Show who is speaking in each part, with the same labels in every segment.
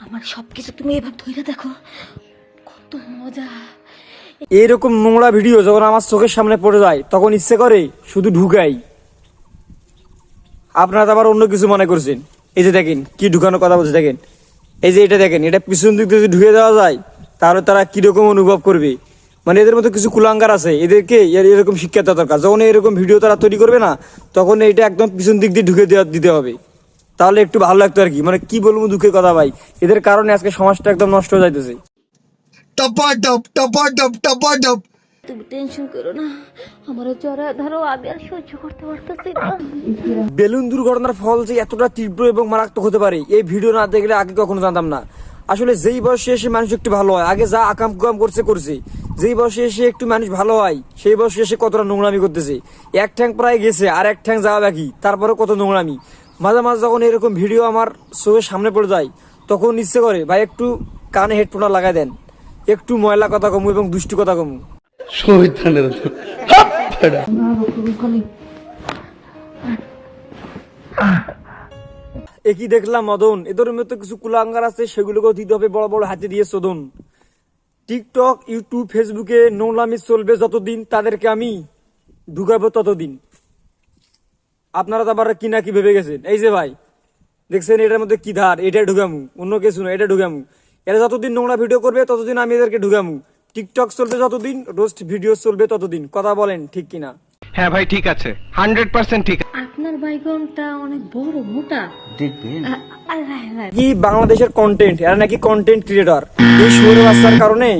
Speaker 1: আমার সবকিছু তুমি এভাবে ধরে দেখো, কত মজা।
Speaker 2: এইরকম নোংরা ভিডিও যখন আমার চোখের সামনে পড়ে যায় তখন ইচ্ছে করে শুধু ঢুকাই। আপনারা তো আবার অন্য কিছু মনে করছেন। এই যে দেখেন কি ঢুকানোর কথা বলছে, দেখেন এই যে এটা দেখেন, এটা পিছন দিক দিয়ে যদি ঢুকে দেওয়া যায় তাহলে তারা কিরকম অনুভব করবে। মানে এদের মধ্যে কিছু কুলাঙ্গার আছে, এদেরকে এরকম শিক্ষা দেওয়া দরকার। যখন এরকম ভিডিও তারা তৈরি করবে না তখন এটা একদম পিছন দিক দিয়ে ঢুকে দিতে হবে, তাহলে একটু ভালো লাগতো আর কি। মানে কি বলবো দুঃখের কথা ভাই, এদের কারণে আজকে সমাজটা একদম নষ্ট হয়ে যাইতেছে।
Speaker 3: टपाटप टपाटप टपाटप।
Speaker 1: তুমি টেনশন করো না, আমার জ্বরে ধরো আমি আর সহ্য করতে পারতেছি না।
Speaker 2: বেলুন দুর্ঘটনার ফল যে এতটা তীব্র এবং মারাত্মক হতে পারে এই ভিডিও না দেখলে আগে কখনো জানতাম না। আসলে যেই বয়সে এসে মানুষ একটু ভালো হয়, আগে যা আকাম কুকাম করছে, যেই বয়সে এসে একটু মানুষ ভালো হয় সেই বয়সে এসে কতটা নোংরামি করতেছে। এক ঠ্যাং প্রায় গেছে আর এক ঠ্যাং যাওয়া বাকি, তারপরে কত নোংরামি। মাঝে মাঝে যখন এরকম ভিডিও আমার চোখের সামনে পড়ে যায় তখন ইচ্ছে করে ভাই একটু কানে হেডফোনটা লাগাই দেন, একটু ময়লা কথা কমু এবং দুষ্টি কথা কমু। একই দেখলাম মদন, এদের মধ্যে কিছু কুলাঙ্গার আছে সেগুলোকেও দিতে হবে বড় বড় হাতে দিয়ে শোধন। টিকটক, ইউটিউব, ফেসবুকে নোংরামি চলবে যতদিন, তাদেরকে আমি ঢুকাবো ততদিন। আপনারা তো আবার কি না কি ভেবে গেছেন। এই যে ভাই দেখছেন এটার মধ্যে কি ধার, এটা ঢুকামু, অন্য কিছু না, এটা ঢুকামু। এরা যতদিন নোংরা ভিডিও করবে ততদিন আমি এদেরকে ঢুকামু। টিকটক চলবে যতদিন, রোস্ট ভিডিও চলবে ততদিন। কথা বলেন ঠিক কিনা?
Speaker 4: হ্যাঁ ভাই ঠিক আছে, 100% ঠিক আছে।
Speaker 1: আপনার বাইগনটা অনেক বড় মোটা দেখবেন।
Speaker 2: কি বাংলাদেশের কন্টেন্ট, এরা নাকি কন্টেন্ট ক্রিয়েটর। এই শুয়োরের বাচ্চার কারণে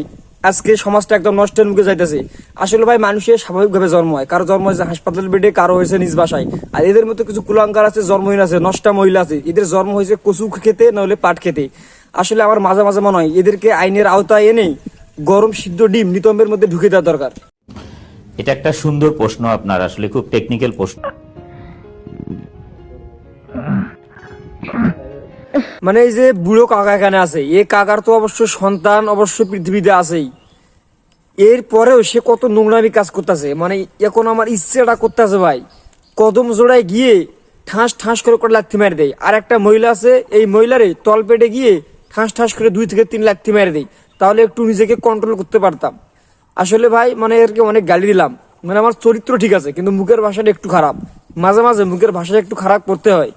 Speaker 2: আজকে সমাজটা একদম নষ্টের মুখে যাইতেছে। আসলে ভাই মানুষের স্বাভাবিকভাবে জন্ম হয়, কারো জন্ম হয়েছে হাসপাতাল বেডে, কারো হয়েছে নিজ বাসায়। আর এদের মধ্যে কিছু কুলাঙ্কার আছে, জন্মহীন আছে, নষ্টা মহিলা আছে, এদের জন্ম হয়েছে কচু খেতে নইলে পাট খেতে। আসলে আমার মাঝে মাঝে মনে হয় এদেরকে আইনের আওতায় এনে গরম সিদ্ধ ডিম নিতম্বের মধ্যে ঢুকে দেওয়া দরকার।
Speaker 5: এটা একটা সুন্দর প্রশ্ন, আপনার আসলে খুব টেকনিক্যাল প্রশ্ন।
Speaker 2: মানে এই যে বুড়ো কাকা এখানে আছে, এই কাকার তো অবশ্য সন্তান অবশ্য পৃথিবীতে আছেই, এরপরেও সে কত নোংরামি কাজ করতেছে। মানে এখন আমার ইচ্ছেটা করতেছে ভাই কদম জোড়ায় গিয়ে ঠাস ঠাস করে লাথি মেরে দেয়। আর একটা মহিলা আছে, এই মহিলারে তল পেটে গিয়ে ঠাস ঠাস করে 2 থেকে 3 লাথি মেরে দেয়, তাহলে একটু নিজেকে কন্ট্রোল করতে পারতাম। আসলে ভাই মানে এরকে অনেক গালি দিলাম। মানে আমার চরিত্র ঠিক আছে কিন্তু মুখের ভাষাটা একটু খারাপ, মাঝে মাঝে মুখের ভাষাটা একটু খারাপ করতে হয়।